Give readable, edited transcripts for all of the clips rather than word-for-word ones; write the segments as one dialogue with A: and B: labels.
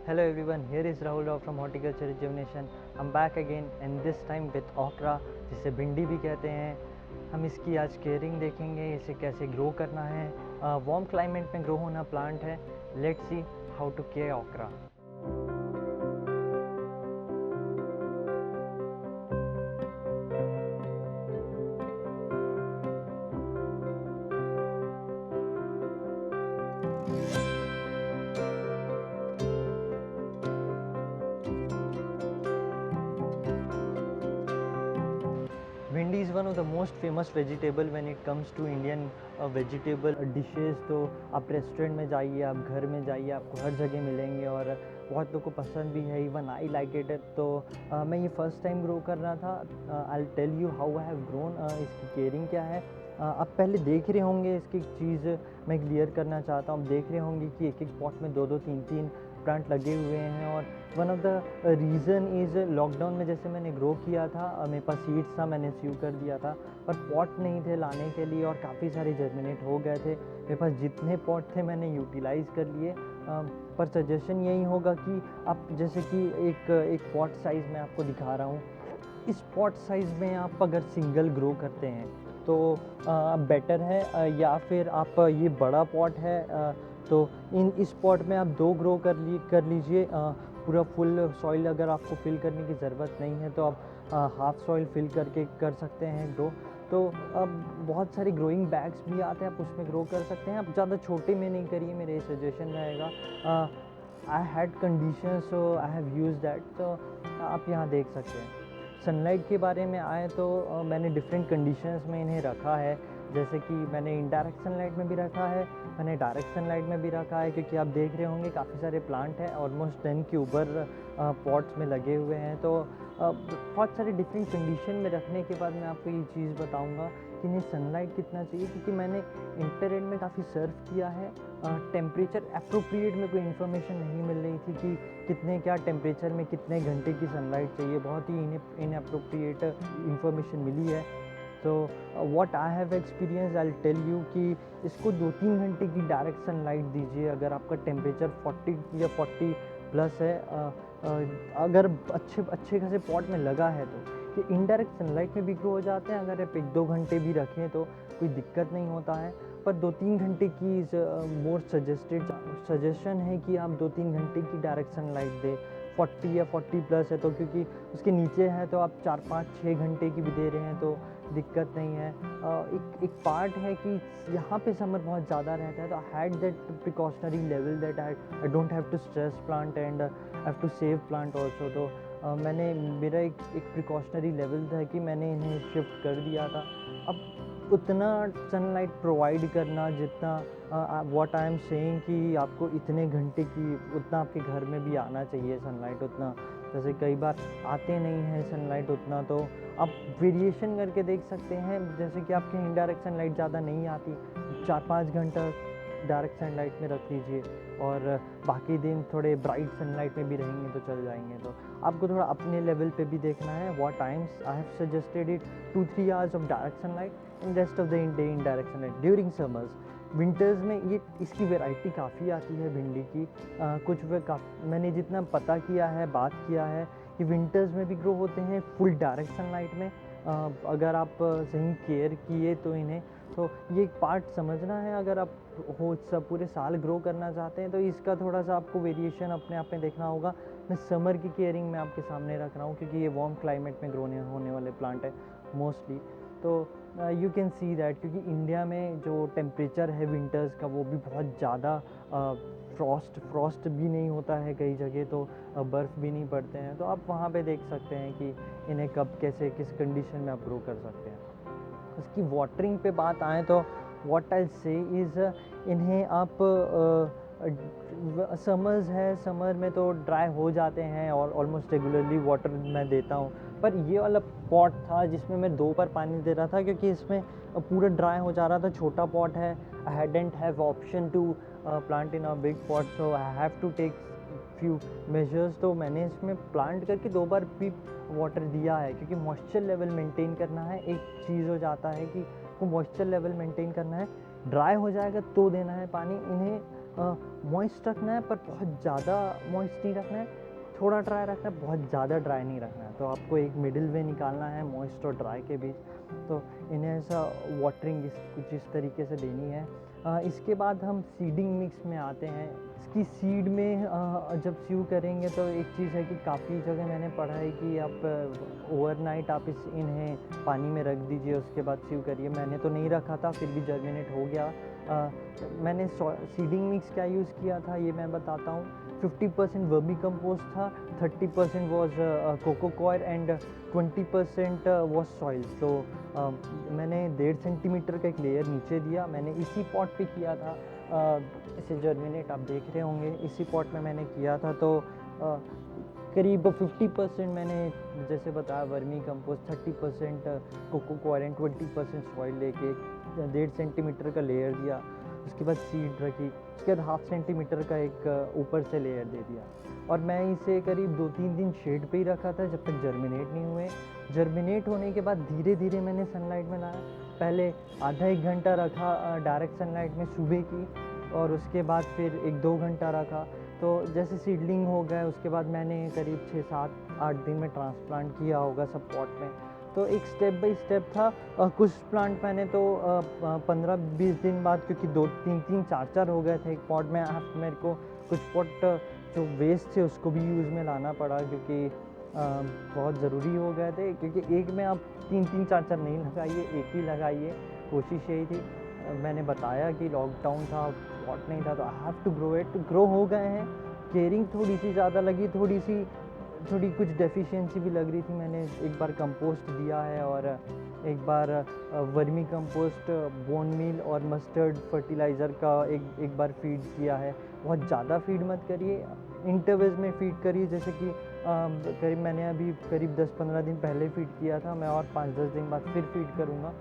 A: Hello everyone, here is Rahul Rao from Horticulture Rejuvenation. I'm back again and this time with okra, जिसे भिंडी भी कहते हैं। हम इसकी आज केयरिंग देखेंगे, इसे कैसे ग्रो करना है। वार्म क्लाइमेट में ग्रो होना प्लांट है। Let's see how to care okra. Bhindi is one of the most famous vegetable when it comes to Indian vegetable dishes. तो आप रेस्टोरेंट में जाइए, आप घर में जाइए, आपको हर जगह मिलेंगे और बहुत लोगों को पसंद भी है। Even I like it. तो मैं ये फर्स्ट टाइम ग्रो कर रहा था। I tell you how I have grown. इसकी केयरिंग क्या है। आप पहले देख रहे होंगे, इसकी चीज़ मैं क्लियर करना चाहता हूँ। आप देख रहे होंगे कि एक एक पॉट में दो दो तीन तीन प्लांट लगे हुए हैं। और one of the reason is lockdown में जैसे मैंने ग्रो किया था, मेरे पास सीड्स था, मैंने सीव कर दिया था, पर पॉट नहीं थे लाने के लिए और काफ़ी सारे जर्मिनेट हो गए थे। मेरे पास जितने पॉट थे मैंने यूटिलाइज़ कर लिए। पर सजेशन यही होगा कि आप जैसे कि एक पॉट साइज़ मैं आपको दिखा रहा हूँ। इस पॉट साइज़ में आप अगर सिंगल ग्रो करते हैं तो बेटर है, या फिर आप ये बड़ा पॉट है तो इस पॉट में आप दो ग्रो कर लीजिए। पूरा फुल सॉइल अगर आपको फिल करने की ज़रूरत नहीं है तो आप हाफ सॉइल फिल करके कर सकते हैं ग्रो। तो अब बहुत सारे ग्रोइंग बैग्स भी आते हैं, आप उसमें ग्रो कर सकते हैं। आप ज़्यादा छोटे में नहीं करिए, मेरे सजेशन रहेगा। I had condition so I have use that. तो आप यहाँ देख सकते हैं। सनलाइट के बारे में आए तो मैंने डिफरेंट कंडीशंस में इन्हें रखा है। जैसे कि मैंने इनडायरेक्ट सनलाइट में भी रखा है, मैंने डायरेक्ट सनलाइट में भी रखा है, क्योंकि आप देख रहे होंगे काफ़ी सारे प्लांट हैं, ऑलमोस्ट 10 के ऊपर पॉट्स में लगे हुए हैं। तो बहुत सारे डिफरेंट कंडीशन में रखने के बाद मैं आपको ये चीज़ बताऊंगा कि इन्हें सनलाइट कितना चाहिए, क्योंकि मैंने इंटरनेट में काफ़ी सर्च किया है। टेम्परेचर अप्रोप्रिएट में कोई इन्फॉर्मेशन नहीं मिल रही थी कि कितने क्या टेम्परेचर में कितने घंटे की सनलाइट चाहिए। बहुत ही इनअप्रोप्रिएट इंफॉर्मेशन मिली है। तो what I have experience I tell you कि इसको 2-3 घंटे की डायरेक्ट सनलाइट दीजिए अगर आपका टेम्परेचर 40 या 40 प्लस है। अगर अच्छे खासे पॉट में लगा है तो ये इनडायरेक्ट सनलाइट में भी ग्रो हो जाते हैं। अगर आप 1-2 घंटे भी रखें तो कोई दिक्कत नहीं होता है। पर 2-3 घंटे की मोर सजेशन है कि आप 2-3 घंटे की डायरेक्ट सनलाइट दें। 40 या 40 प्लस है तो, क्योंकि उसके नीचे है तो आप 4-5-6 घंटे की भी दे रहे हैं तो दिक्कत नहीं है। एक पार्ट है कि यहाँ पे समर बहुत ज़्यादा रहता है, तो I had that precautionary level that I don't have to stress plant and have to save plant also. तो मेरा एक प्रिकॉशनरी लेवल था कि मैंने इन्हें शिफ्ट कर दिया था। अब उतना सनलाइट प्रोवाइड करना जितना व्हाट आई एम सेइंग कि आपको इतने घंटे की उतना आपके घर में भी आना चाहिए सनलाइट उतना। जैसे कई बार आते नहीं है सनलाइट उतना, तो आप वेरिएशन करके देख सकते हैं। जैसे कि आपके इनडायरेक्ट सनलाइट ज़्यादा नहीं आती, 4-5 घंटा डायरेक्ट सनलाइट में रख लीजिए और बाकी दिन थोड़े ब्राइट सनलाइट में भी रहेंगे तो चल जाएंगे। तो आपको थोड़ा अपने लेवल पे भी देखना है। What times I have suggested it 2-3 hours of direct sunlight and rest of the day in direct sunlight during summers. Winters में ये इसकी वैरायटी काफ़ी आती है भिंडी की। कुछ मैंने जितना पता किया है, बात किया है कि विंटर्स में भी ग्रो होते हैं फुल डायरेक्ट सनलाइट में। अगर आप सही केयर किए तो इन्हें, तो ये एक पार्ट समझना है। अगर आप हो सब पूरे साल ग्रो करना चाहते हैं तो इसका थोड़ा सा आपको वेरिएशन अपने आप में देखना होगा। मैं समर की केयरिंग में आपके सामने रख रहा हूँ क्योंकि ये वार्म क्लाइमेट में ग्रो होने वाले प्लांट है मोस्टली। तो यू कैन सी दैट, क्योंकि इंडिया में जो टेम्परेचर है विंटर्स का वो भी बहुत ज़्यादा फ्रॉस्ट भी नहीं होता है कई जगह, तो बर्फ़ भी नहीं पड़ते हैं। तो आप वहाँ पे देख सकते हैं कि इन्हें कब कैसे किस कंडीशन में आप ग्रो कर सकते हैं। उसकी वाटरिंग पे बात आए तो व्हाट आई से इज़ इन्हें आप समर्स है, समर में तो ड्राई हो जाते हैं और ऑलमोस्ट रेगुलरली वाटर मैं देता हूँ। पर ये वाला पॉट था जिसमें मैं 2 बार पानी दे रहा था क्योंकि इसमें पूरा ड्राई हो जा रहा था। छोटा पॉट है, I hadn't have option to plant in a big pot, so I have to take few measures. तो मैंने इसमें प्लांट करके 2 बार भी वाटर दिया है क्योंकि मॉइस्चर लेवल मेंटेन करना है। एक चीज़ हो जाता है कि वो मॉइस्चर लेवल मेंटेन करना है, ड्राई हो जाएगा तो देना है पानी। इन्हें मॉइस्ट रखना है पर बहुत ज़्यादा मॉइस्ट नहीं रखना है, थोड़ा ड्राई रखना है, बहुत ज़्यादा ड्राई नहीं रखना है। तो आपको एक मिडिल वे निकालना है मॉइस्ट और ड्राई के बीच। तो इन्हें ऐसा वाटरिंग कुछ इस तरीके से देनी है। इसके बाद हम सीडिंग मिक्स में आते हैं। इसकी सीड में जब सीव करेंगे तो एक चीज़ है कि काफ़ी जगह मैंने पढ़ा है कि आप ओवरनाइट आप इन्हें पानी में रख दीजिए, उसके बाद सीव करिए। मैंने तो नहीं रखा था, फिर भी जर्मिनेट हो गया। मैंने सीडिंग मिक्स क्या यूज़ किया था ये मैं बताता हूँ। 50% वर्मी कंपोस्ट था, 30% was coco coir and 20% was soil. तो मैंने 1.5 सेंटीमीटर का एक लेयर नीचे दिया। मैंने इसी पॉट पे किया था, इसे जर्मिनेट आप देख रहे होंगे, इसी पॉट में मैंने किया था। तो करीब 50% मैंने जैसे बताया vermicompost, 30% coco coir and 20% soil लेके 1.5 सेंटीमीटर का लेयर दिया। उसके बाद सीड रखी, उसके बाद 1/2 सेंटीमीटर का एक ऊपर से लेयर दे दिया। और मैं इसे करीब 2-3 दिन शेड पे ही रखा था जब तक जर्मिनेट नहीं हुए। जर्मिनेट होने के बाद धीरे धीरे मैंने सनलाइट में लाया। पहले आधा 1 घंटा रखा डायरेक्ट सनलाइट में सुबह की, और उसके बाद फिर 1-2 घंटा रखा। तो जैसे सीडलिंग हो गए उसके बाद मैंने करीब 6-7-8 दिन में ट्रांसप्लांट किया होगा सब पॉट में। तो एक स्टेप बाय स्टेप था। कुछ प्लांट मैंने तो 15-20 दिन बाद, क्योंकि 2-3 4-4 हो गए थे एक पॉट में, मेरे को कुछ पॉट जो वेस्ट थे उसको भी यूज़ में लाना पड़ा, क्योंकि बहुत ज़रूरी हो गए थे। क्योंकि एक में आप 3-3 4-4 नहीं लगाइए, एक ही लगाइए। कोशिश यही थी। मैंने बताया कि लॉकडाउन था, पॉट नहीं था, तो I have to grow it. Grow हो गए हैं। केयरिंग थोड़ी सी ज़्यादा लगी, थोड़ी कुछ डेफिशिएंसी भी लग रही थी। मैंने एक बार कंपोस्ट दिया है और एक बार वर्मी कंपोस्ट, बोन मील और मस्टर्ड फर्टिलाइज़र का एक बार फीड किया है। बहुत ज़्यादा फीड मत करिए, इंटरवल्स में फीड करिए। जैसे कि करीब मैंने अभी करीब 10-15 दिन पहले फीड किया था, मैं और 5-10 दिन बाद फिर फीड करूँगा।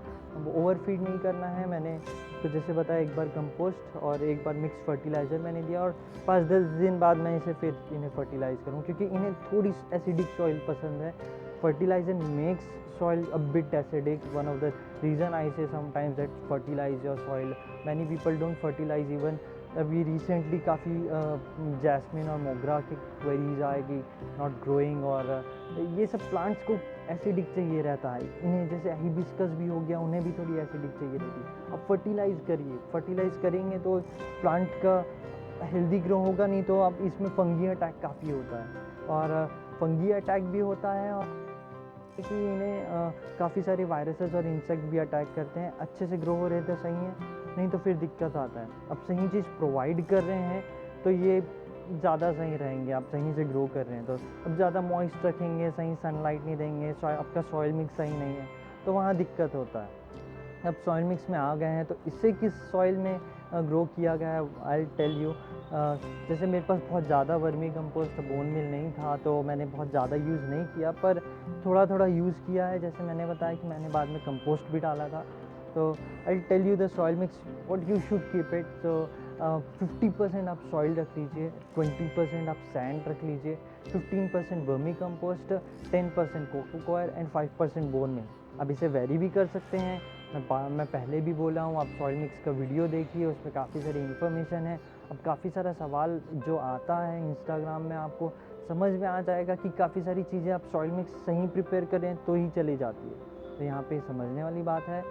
A: ओवर फीड नहीं करना है। मैंने तो जैसे बताया, एक बार कंपोस्ट और एक बार मिक्स फर्टिलाइज़र मैंने दिया, और 5-10 दिन बाद मैं इसे फिर इन्हें फर्टिलाइज़ करूँ, क्योंकि इन्हें थोड़ी एसिडिक सॉइल पसंद है। Fertiliser makes soil a bit acidic. One of the reason I say sometimes that fertilize your soil. Many people don't fertilize even. अभी रिसेंटली काफ़ी जैस्मिन और मोगरा की क्वेरीज आएगी नॉट ग्रोइंग, और ये सब प्लांट्स को एसिडिक चाहिए रहता है। इन्हें जैसे हिबिस्कस भी हो गया, उन्हें भी थोड़ी एसिडिक चाहिए रहती है। अब फर्टिलाइज़ करिए, फर्टिलाइज़ करेंगे तो प्लांट का हेल्दी ग्रो होगा। नहीं तो अब इसमें फंगी अटैक काफ़ी होता है, और फंगी अटैक भी होता है, और कि इन्हें काफ़ी सारे वायरसेस और इंसेक्ट भी अटैक करते हैं। अच्छे से ग्रो हो रहे तो सही है, नहीं तो फिर दिक्कत आता है। अब सही चीज़ प्रोवाइड कर रहे हैं तो ये ज़्यादा सही रहेंगे। आप सही से ग्रो कर रहे हैं तो अब ज़्यादा मॉइस्ट रखेंगे, सही सनलाइट नहीं देंगे, आपका सॉइल मिक्स सही नहीं है तो वहाँ दिक्कत होता है। अब सॉइल मिक्स में आ गए हैं तो इससे किस सॉइल में ग्रो किया गया है, आई टेल यू। जैसे मेरे पास बहुत ज़्यादा वर्मी कंपोस्ट बोन मिल नहीं था, तो मैंने बहुत ज़्यादा यूज़ नहीं किया, पर थोड़ा थोड़ा यूज़ किया है। जैसे मैंने बताया कि मैंने बाद में कंपोस्ट भी डाला था। तो I tell you the soil mix what you should keep it. तो 50% आप सॉइल रख लीजिए, 20% आप सैंड रख लीजिए, 15% vermicompost, 10% coco coir and 5% bone meal. अब इसे वेरी भी कर सकते हैं। मैं पहले भी बोला हूँ, आप सॉइल मिक्स का वीडियो देखिए, उसमें काफ़ी सारी इन्फॉर्मेशन है। अब काफ़ी सारा सवाल जो आता है इंस्टाग्राम में, आपको समझ में आ जाएगा कि काफ़ी सारी चीज़ें आप सॉइल मिक्स सही प्रिपेयर करें तो ही चली जाती है। तो यहाँ पे समझने वाली बात है।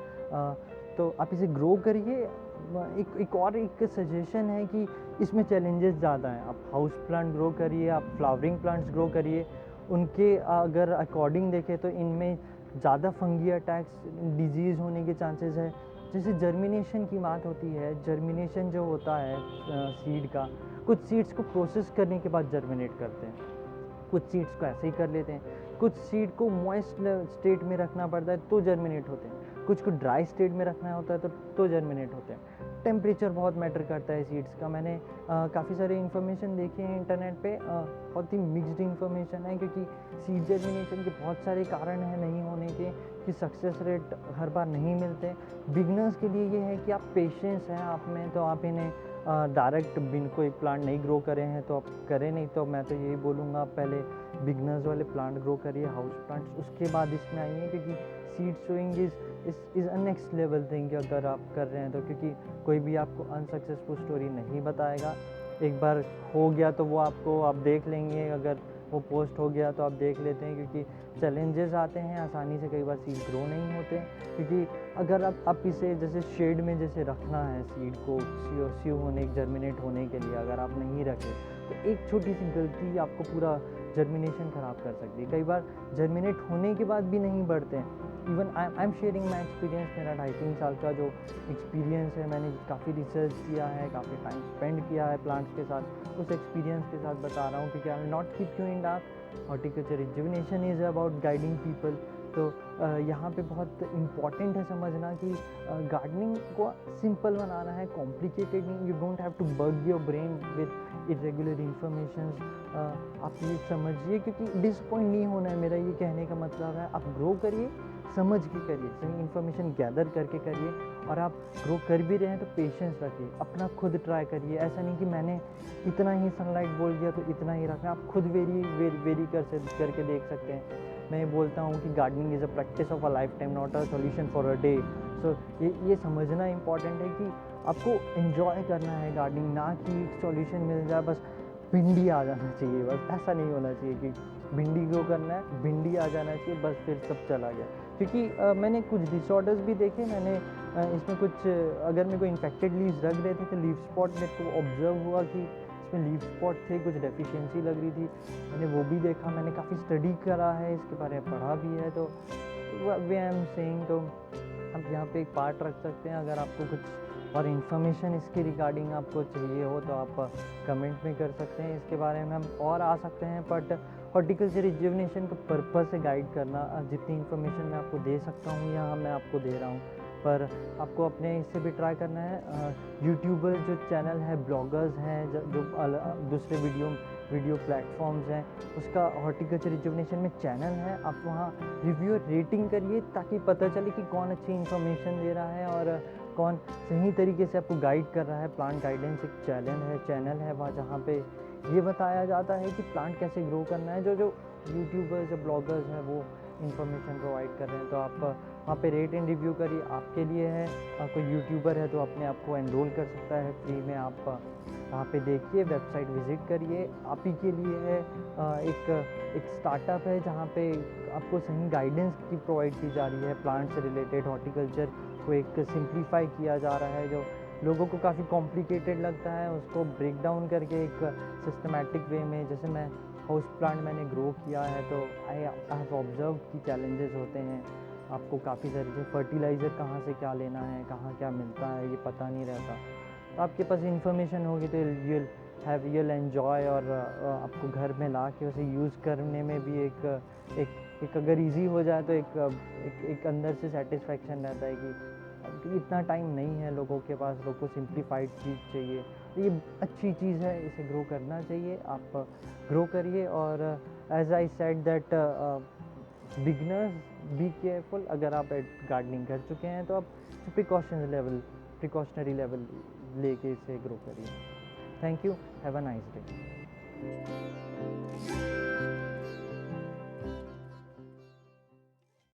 A: तो आप इसे ग्रो करिए। एक सजेशन है कि इसमें चैलेंजेस ज़्यादा हैं। आप हाउस प्लांट ग्रो करिए, आप फ्लावरिंग प्लांट्स ग्रो करिए, उनके अगर अकॉर्डिंग देखें तो इनमें ज़्यादा फंगी अटैक्स, डिजीज़ होने के चांसेस है। जैसे जर्मिनेशन की बात होती है, जर्मिनेशन जो होता है सीड का, कुछ सीड्स को प्रोसेस करने के बाद जर्मिनेट करते हैं, कुछ सीड्स को ऐसे ही कर लेते हैं, कुछ सीड को मॉइस्ट स्टेट में रखना पड़ता है तो जर्मिनेट होते हैं, कुछ को ड्राई स्टेट में रखना होता है तो जर्मिनेट होते हैं। टेम्परेचर बहुत मैटर करता है सीड्स का। मैंने काफ़ी सारी इन्फॉर्मेशन देखी है इंटरनेट पे, बहुत ही मिक्स्ड इन्फॉर्मेशन है, क्योंकि सीड जर्मिनेशन के बहुत सारे कारण हैं नहीं होने के, कि सक्सेस रेट हर बार नहीं मिलते। बिगनर्स के लिए ये है कि आप पेशेंस हैं आप में, तो आप इन्हें डायरेक्ट बिन कोई प्लांट नहीं ग्रो करें हैं तो आप करें नहीं। तो मैं तो यही बोलूँगा, आप पहले बिगनर्स वाले प्लांट ग्रो करिए, हाउस प्लांट्स, उसके बाद इसमें आइए, क्योंकि seed sowing is a next level thing अगर आप कर रहे हैं तो, क्योंकि कोई भी आपको अनसक्सेसफुल स्टोरी नहीं बताएगा। एक बार हो गया तो वो आपको आप देख लेंगे, अगर वो पोस्ट हो गया तो आप देख लेते हैं, क्योंकि चैलेंजेस आते हैं, आसानी से कई बार सीड ग्रो नहीं होते, क्योंकि अगर आप इसे जैसे शेड में जैसे रखना है सीड को सीव होने जर्मिनेट होने के लिए, अगर आप नहीं रखें तो एक छोटी सी गलती आपको पूरा जर्मिनेशन ख़राब कर सकती है। कई बार जर्मिनेट होने के बाद भी नहीं बढ़ते हैं। Even I am sharing my experience, मेरा 2.5-3 साल का जो एक्सपीरियंस है, मैंने काफ़ी रिसर्च किया है, काफ़ी टाइम स्पेंड किया है प्लांट्स के साथ, उस एक्सपीरियंस के साथ बता रहा हूँ, क्योंकि I will not keep you in dark. Horticulture rejuvenation is about guiding people. तो यहाँ पे बहुत इम्पॉर्टेंट है समझना कि गार्डनिंग को सिंपल बनाना है, कॉम्प्लिकेटेड नहीं। You don't have to bug your brain with irregular information. आप ये समझिए, क्योंकि डिसपॉइंट नहीं होना है, मेरा ये कहने का मतलब है। आप ग्रो करिए, समझ के करिए, सही इन्फॉर्मेशन गैदर करके करिए, और आप ग्रो कर भी रहे हैं तो पेशेंस रखिए, अपना खुद ट्राई करिए। ऐसा नहीं कि मैंने इतना ही सनलाइट बोल दिया तो इतना ही रखना, आप खुद वेरी करके देख सकते हैं। मैं ये बोलता हूँ कि gardening is a practice of a lifetime, not a solution for a day. So ये समझना इंपॉर्टेंट है कि आपको एंजॉय करना है गार्डनिंग, ना कि सॉल्यूशन मिल जाए बस भिंडी आ जाना चाहिए, बस ऐसा नहीं होना चाहिए कि भिंडी ग्रो करना है, भिंडी आ जाना चाहिए, बस फिर सब चला गया। क्योंकि मैंने कुछ डिसऑर्डर्स भी देखे, मैंने इसमें कुछ अगर मेरे को इन्फेक्टेड लीव्स लग रहे थे तो लीव स्पॉट मेरे को ऑब्जर्व हुआ कि इसमें लीव स्पॉट थे, कुछ डेफिशिएंसी लग रही थी, मैंने वो भी देखा, मैंने काफ़ी स्टडी करा है, इसके बारे में पढ़ा भी है। तो वे आई एम सेइंग, तो आप यहाँ पे एक पार्ट रख सकते हैं। अगर आपको कुछ और इन्फॉर्मेशन इसके रिगार्डिंग आपको चाहिए हो तो आप कमेंट में कर सकते हैं, इसके बारे में हम और आ सकते हैं। बट हॉर्टिकल्चर रिजुविनेशन का पर्पस है गाइड करना, जितनी इन्फॉर्मेशन मैं आपको दे सकता हूँ यहाँ मैं आपको दे रहा हूँ, पर आपको अपने इससे भी ट्राई करना है। यूट्यूबर जो चैनल है, ब्लॉगर्स हैं जो दूसरे वीडियो प्लेटफॉर्म्स हैं, उसका हॉर्टिकल्चर रिजुविनेशन में चैनल है, आप वहाँ रिव्यू रेटिंग करिए, ताकि पता चले कि कौन अच्छी इन्फॉर्मेशन दे रहा है और कौन सही तरीके से आपको गाइड कर रहा है। प्लांट गाइडेंस एक चैनल है वहाँ, जहाँ पे ये बताया जाता है कि प्लांट कैसे ग्रो करना है। जो यूट्यूबर्स या ब्लॉगर्स हैं वो इन्फॉर्मेशन प्रोवाइड कर रहे हैं, तो आप वहाँ पे रेट एंड रिव्यू करिए, आपके लिए है। कोई यूट्यूबर है तो अपने आप को एनरोल कर सकता है फ्री में, आप वहाँ पे देखिए, वेबसाइट विज़िट करिए, आप ही के लिए है। एक स्टार्टअप है जहाँ पे आपको सही गाइडेंस की प्रोवाइड की जा रही है, प्लांट से रिलेटेड हॉर्टिकल्चर को एक सिंप्लीफाई किया जा रहा है। जो लोगों को काफ़ी कॉम्प्लिकेटेड लगता है उसको ब्रेक डाउन करके एक सिस्टमैटिक वे में, जैसे मैं हाउस प्लांट मैंने ग्रो किया है तो आई हैव ऑब्जर्व कि चैलेंजेस होते हैं, आपको काफ़ी सारे जैसे फर्टिलाइज़र कहाँ से क्या लेना है, कहाँ क्या मिलता है, ये पता नहीं रहता। तो आपके पास इन्फॉर्मेशन होगी तो यूल एन्जॉय, और आपको घर में ला के उसे यूज़ करने में भी एक अगर इजी हो जाए तो एक अंदर से सेटिस्फेक्शन रहता है कि इतना टाइम नहीं है लोगों के पास, लोगों को सिंप्लीफाइड चीज़ चाहिए। तो ये अच्छी चीज़ है, इसे ग्रो करना चाहिए, आप ग्रो करिए। और as I said that beginners be careful, अगर आप गार्डनिंग कर चुके हैं तो आप प्रिकॉशनरी लेवल लेके इसे ग्रो करिए। Thank you, have a nice day.